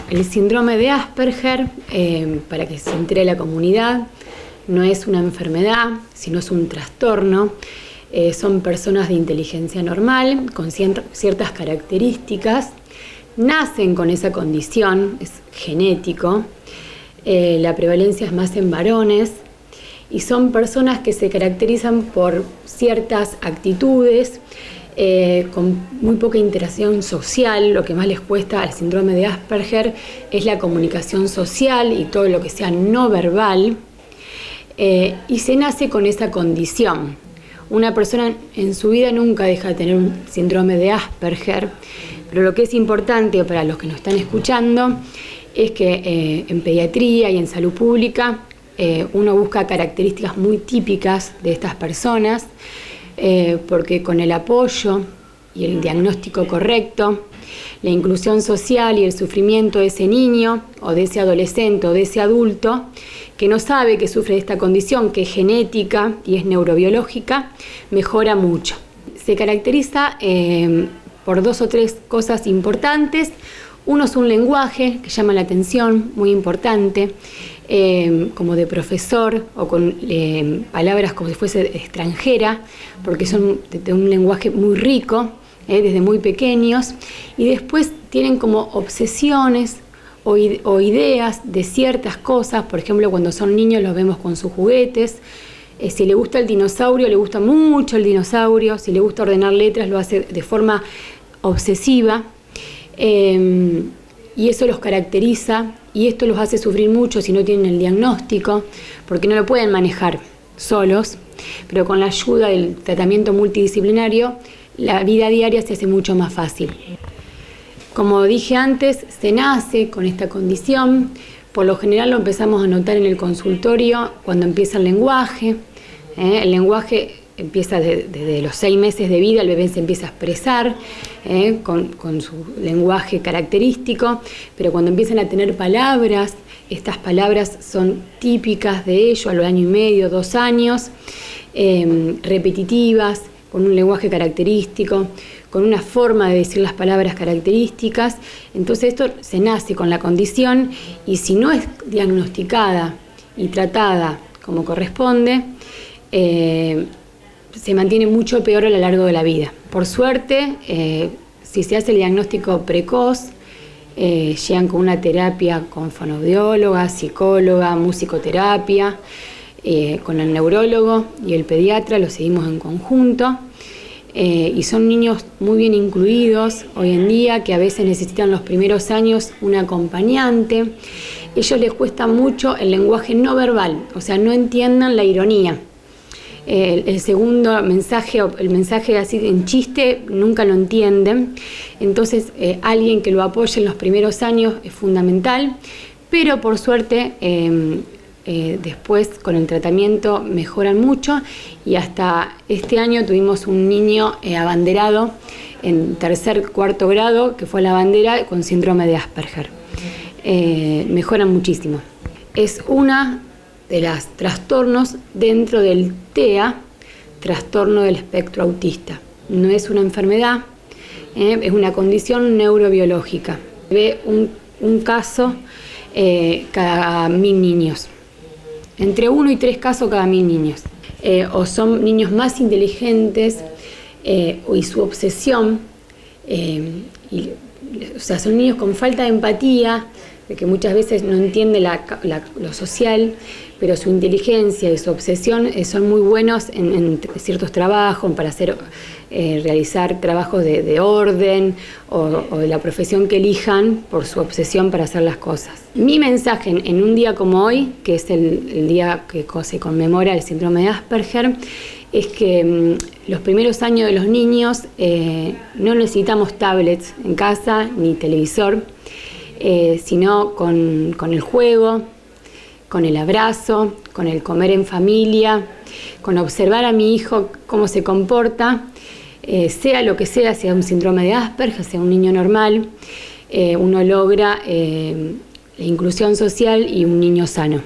El síndrome de Asperger, para que se entere la comunidad, no es una enfermedad, sino es un trastorno. Son personas de inteligencia normal, con ciertas características, nacen con esa condición, es genético, la prevalencia es más en varones, y son personas que se caracterizan por ciertas actitudes, con muy poca interacción social. Lo que más les cuesta al síndrome de Asperger es la comunicación social y todo lo que sea no verbal, y se nace con esa condición. Una persona en su vida nunca deja de tener un síndrome de Asperger, pero lo que es importante para los que nos están escuchando es que en pediatría y en salud pública uno busca características muy típicas de estas personas, porque con el apoyo y el diagnóstico correcto, la inclusión social y el sufrimiento de ese niño o de ese adolescente o de ese adulto que no sabe que sufre de esta condición, que es genética y es neurobiológica, mejora mucho. Se caracteriza por 2 o 3 cosas importantes. Uno es un lenguaje que llama la atención, muy importante, como de profesor o con palabras como si fuese extranjera, porque son de un lenguaje muy rico, desde muy pequeños, y después tienen como obsesiones o ideas de ciertas cosas. Por ejemplo, cuando son niños los vemos con sus juguetes. Si le gusta el dinosaurio, le gusta mucho el dinosaurio. Si le gusta ordenar letras, lo hace de forma obsesiva. Y eso los caracteriza, y esto los hace sufrir mucho si no tienen el diagnóstico, porque no lo pueden manejar solos, pero con la ayuda del tratamiento multidisciplinario, la vida diaria se hace mucho más fácil. Como dije antes, se nace con esta condición. Por lo general lo empezamos a notar en el consultorio cuando empieza el lenguaje. El lenguaje empieza desde los 6 meses de vida, el bebé se empieza a expresar con su lenguaje característico, pero cuando empiezan a tener palabras, estas palabras son típicas de ellos a los 1 año y medio, 2 años, repetitivas, con un lenguaje característico, con una forma de decir las palabras características. Entonces esto se nace con la condición, y si no es diagnosticada y tratada como corresponde, se mantiene mucho peor a lo largo de la vida. Por suerte, si se hace el diagnóstico precoz, llegan con una terapia con fonoaudióloga, psicóloga, musicoterapia, con el neurólogo y el pediatra, lo seguimos en conjunto. Y son niños muy bien incluidos hoy en día, que a veces necesitan los primeros años un acompañante. A ellos les cuesta mucho el lenguaje no verbal, o sea, no entiendan la ironía. El segundo mensaje, o el mensaje así en chiste, nunca lo entienden. Entonces, alguien que lo apoye en los primeros años es fundamental, pero por suerte después con el tratamiento mejoran mucho, y hasta este año tuvimos un niño abanderado en 3er, 4. grado que fue a la bandera con síndrome de Asperger. Mejoran muchísimo. Es una de los trastornos dentro del TEA, trastorno del espectro autista. No es una enfermedad, es una condición neurobiológica. Ve un caso cada 1000 niños. Entre 1 y 3 casos cada 1000 niños. O son niños más inteligentes, y su obsesión, o sea, son niños con falta de empatía, de que muchas veces no entiende lo social, pero su inteligencia y su obsesión son muy buenos en ciertos trabajos, para realizar trabajos de orden o de la profesión que elijan por su obsesión para hacer las cosas. Mi mensaje en un día como hoy, que es el día que se conmemora el síndrome de Asperger, es que los primeros años de los niños no necesitamos tablets en casa ni televisor, sino con el juego, con el abrazo, con el comer en familia, con observar a mi hijo cómo se comporta, sea lo que sea un síndrome de Asperger, sea un niño normal, uno logra la inclusión social y un niño sano.